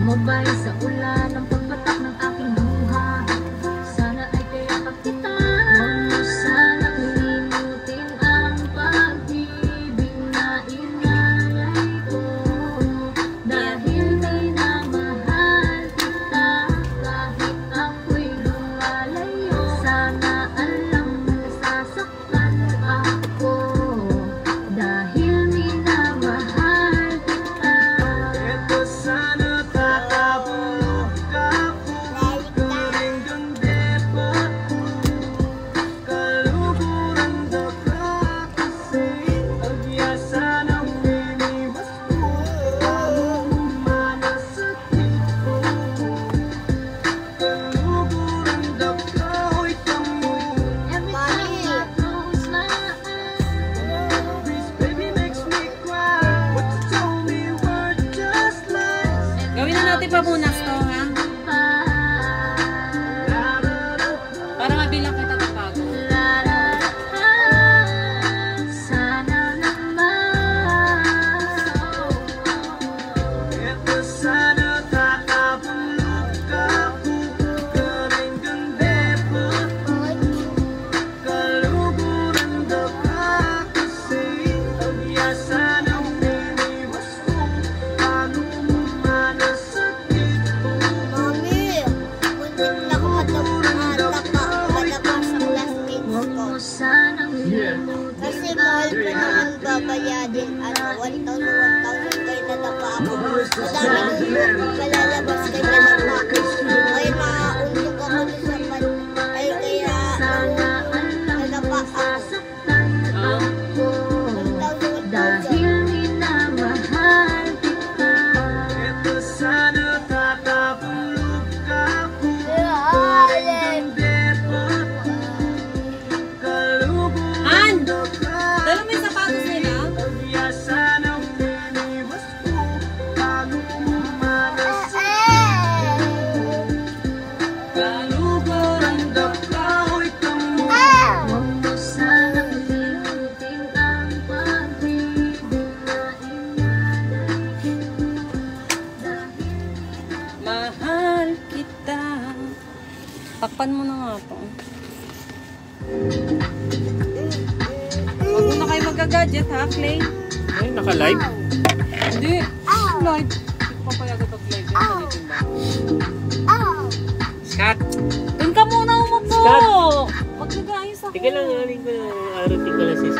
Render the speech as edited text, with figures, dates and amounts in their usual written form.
Tumabay sa ulan ang pagpatak ng aking luha. Sana ay kaya kita. Huwag mo sanang limutin ang pag-ibig na inalay ko. Dahil minamahal kita kahit ako'y lumalayo. Sana alam mo nasasaktan ako. Dahil minamahal kita. Eto sana tatapulog ka po. Karinggang depot mo. Kaluguran na ka kasi. Agyasa ng piniwas ko. Malasakit ko. Kaluguran na ka, hoy kamo. Every time I close my eyes, This baby makes me cry. What you told me were just lies. Gawin na natin pabunas to, ha? Para mabilang kita ng bago. sana naman. Eto sana tatapulog ka po. Karinggang depot mo. Kaluguran na ka kasi. Agyasa ng piniwas ko. Paano mo malasakit ko? Mami, muntik na ako madapa sa classmates Huwag ko. mo sanang limutin. Kasi mahal ko naman babayadin 1,000 kayo nadapa ako. Madami nung malalabas kayo nadapa. Ay mauntog ako dun sa ay kaya Sana alam nadapa mo ako. nasasaktan ako. 1,000. Dahil minamahal kita. Eto sana tatapulog ka po. Alin. Depot mo. Kaluguran Han! na ka. Dala mo yung sapatos nila? Agyasa ng piniwas ko. Paano mo malasakit? Kaluguran na ka, hoy kamo. Huwag mo sanang limutin ang pag-ibig na inalay ko. Dahil Mahal kita. Takpan mo na nga to. Huwag mo na kayo magagadget, ha, Clay? Ay, naka-live? Hindi. Live. Hindi ko papayagan pag-live. Yan, palitin ba? Scott! Doon ka muna umupo. Scott! Huwag nag-ayos ako. Tika lang, aling ko na arating ko na sis.